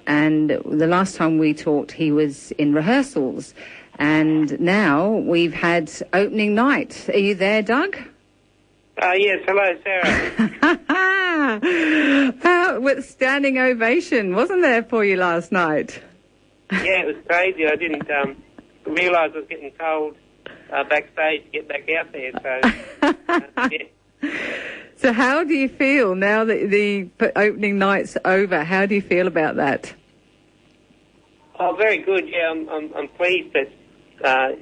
And the last time we talked, he was in rehearsals. And now we've had opening night. Are you there, Doug? Yes, hello, Sarah. With standing ovation, wasn't there, for you last night? Yeah, it was crazy. I didn't realise I was getting told backstage to get back out there. So, yeah. So how do you feel now that the opening night's over? How do you feel about that? Oh, very good. Yeah, I'm pleased that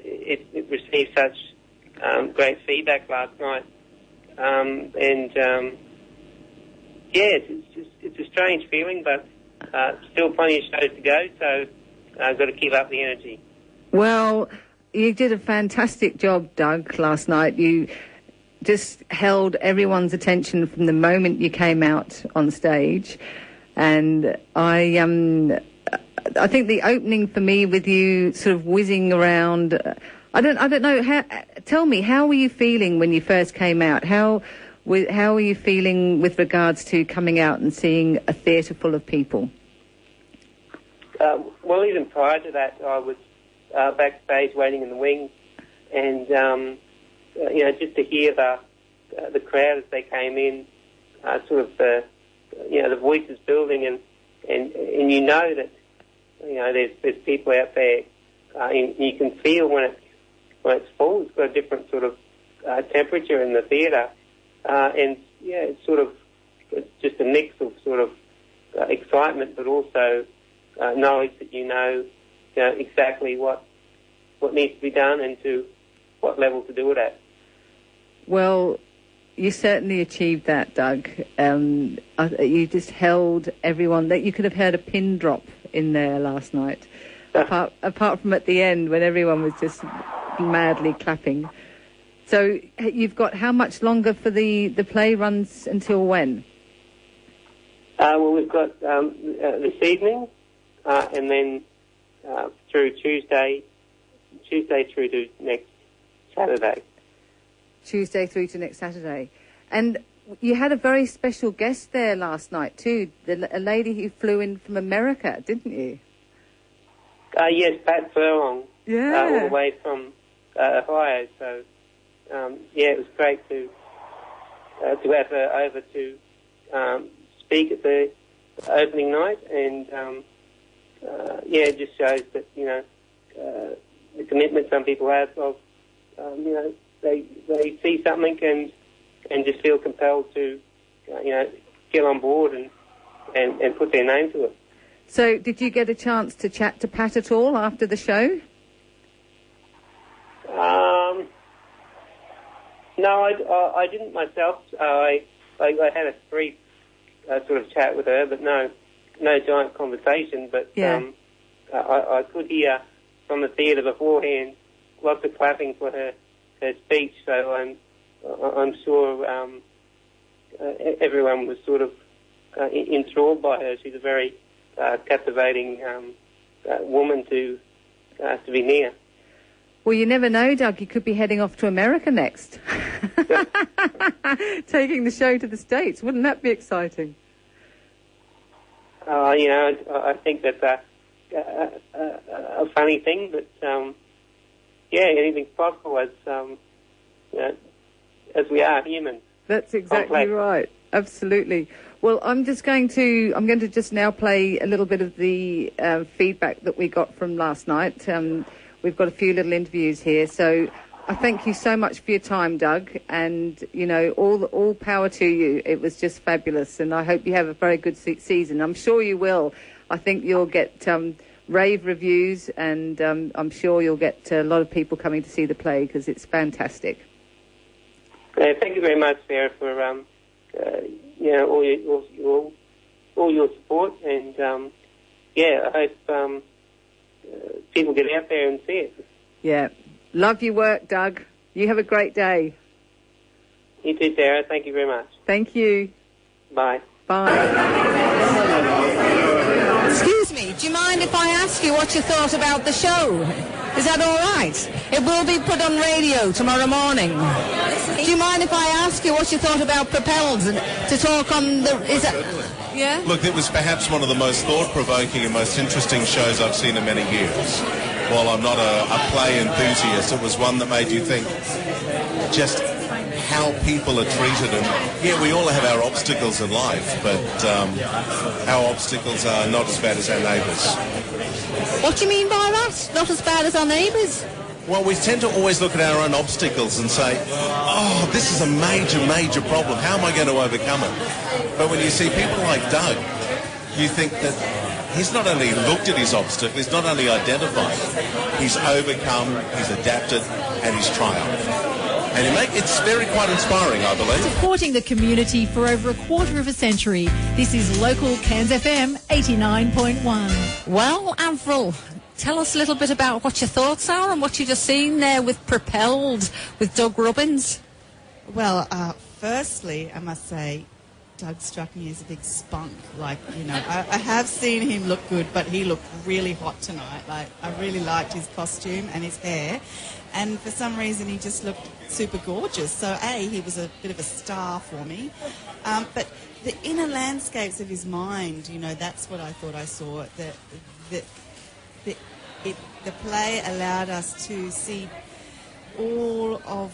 it received such great feedback last night. Yeah, it's a strange feeling, but still plenty of shows to go, so I've got to keep up the energy. Well, you did a fantastic job, Doug, last night. You just held everyone's attention from the moment you came out on stage, and I think the opening for me, with you sort of whizzing around, I don't know. Tell me, how were you feeling when you first came out? How were you feeling with regards to coming out and seeing a theatre full of people? Well, even prior to that, I was backstage waiting in the wings, and just to hear the crowd as they came in, the voices building, and you know that there's people out there, and you can feel when it's full. It's got a different sort of temperature in the theatre, and yeah, it's just a mix of sort of excitement, but also knowledge that you know exactly what needs to be done and to what level to do it at. Well, you certainly achieved that, Doug. You just held everyone. That you could have heard a pin drop in there last night, apart from at the end when everyone was just madly clapping. So you've got how much longer for the play runs until when? Well, we've got this evening, and then through Tuesday through to next Saturday. Tuesday through to next Saturday. And you had a very special guest there last night too, a lady who flew in from America, didn't you? Yes, Pat Furlong. Yeah. All the way from Ohio. So, it was great to have her over to speak at the opening night, and it just shows that the commitment some people have of they see something and just feel compelled to get on board and put their name to it. So, did you get a chance to chat to Pat at all after the show? No, I didn't myself. I had a brief sort of chat with her, but no giant conversation. But yeah. I could hear from the theatre beforehand lots of clapping for her speech. So I'm sure everyone was sort of enthralled by her. She's a very captivating woman to be near. Well, you never know, Doug. You could be heading off to America next. Taking the show to the States. Wouldn't that be exciting? I think that's a funny thing, but anything's possible as we are humans. That's exactly right. Absolutely. Well, I'm going to just now play a little bit of the feedback that we got from last night. We've got a few little interviews here, so I thank you so much for your time, Doug, and all power to you. It was just fabulous, and I hope you have a very good season. I'm sure you will. I think you'll get rave reviews, and I'm sure you'll get a lot of people coming to see the play because it's fantastic. Thank you very much, Sarah, for all your support, and I hope people get out there and see it. Yeah. Love your work, Doug. You have a great day. You too, Sarah. Thank you very much. Thank you. Bye. Bye. Excuse me, do you mind if I ask you what you thought about the show? Is that all right? It will be put on radio tomorrow morning. Do you mind if I ask you what you thought about Propelled, to talk on the... Yeah? Look, it was perhaps one of the most thought-provoking and most interesting shows I've seen in many years. While I'm not a play enthusiast, it was one that made you think just how people are treated. And yeah, we all have our obstacles in life, but our obstacles are not as bad as our neighbours. What do you mean by that? Not as bad as our neighbours? Well, we tend to always look at our own obstacles and say, oh, this is a major, major problem. How am I going to overcome it? But when you see people like Doug, you think that he's not only looked at his obstacle, he's not only identified it, he's overcome, he's adapted, and he's triumphed. And it's very quite inspiring, I believe. Supporting the community for over a quarter of a century. This is local Cairns FM 89.1. Well, Avril, tell us a little bit about what your thoughts are and what you've just seen there with Propelled with Doug Robbins. Well, firstly, I must say, Doug struck me as a big spunk. Like, you know, I have seen him look good, but he looked really hot tonight. Like, I really liked his costume and his hair. And for some reason, he just looked super gorgeous. So, he was a bit of a star for me. But the inner landscapes of his mind, you know, that's what I thought I saw. The play allowed us to see all of,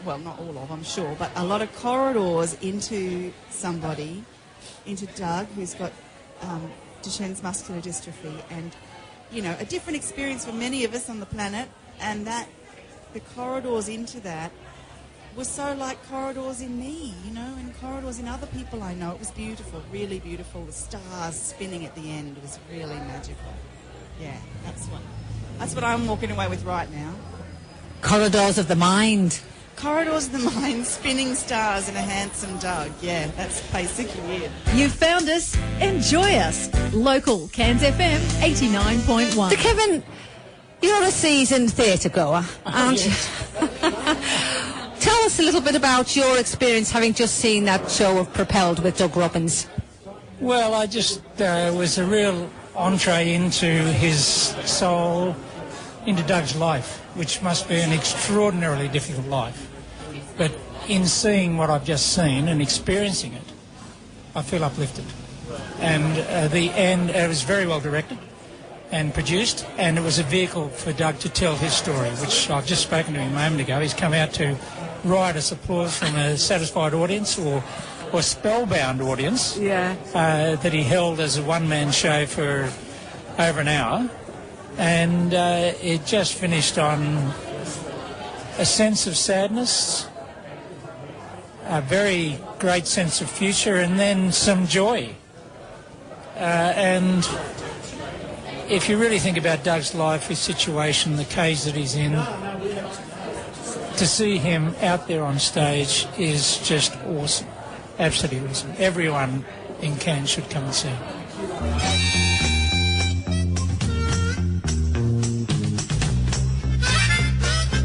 well, not all of, I'm sure, but a lot of corridors into somebody, into Doug, who's got Duchenne's muscular dystrophy, and, you know, a different experience for many of us on the planet, and that the corridors into that were so like corridors in me, you know, and corridors in other people I know. It was beautiful, really beautiful. The stars spinning at the end was really magical. Yeah, that's what I'm walking away with right now. Corridors of the mind. Corridors of the mind, spinning stars and a handsome Doug. Yeah, that's basically it. You found us. Enjoy us. Local Cairns FM 89.1. So, Kevin, you're a seasoned theatre goer, aren't you? Tell us a little bit about your experience having just seen that show of Propelled with Doug Robbins. Well, I just was a real entree into his soul, into Doug's life, which must be an extraordinarily difficult life. But in seeing what I've just seen and experiencing it, I feel uplifted. And it was very well directed and produced, and it was a vehicle for Doug to tell his story, which I've just spoken to him a moment ago. He's come out to riotous applause from a satisfied audience or spellbound audience that he held as a one-man show for over an hour. And it just finished on a sense of sadness, a very great sense of future, and then some joy. And if you really think about Doug's life, his situation, the cage that he's in, to see him out there on stage is just awesome. Absolutely awesome. Everyone in Cairns should come and see him.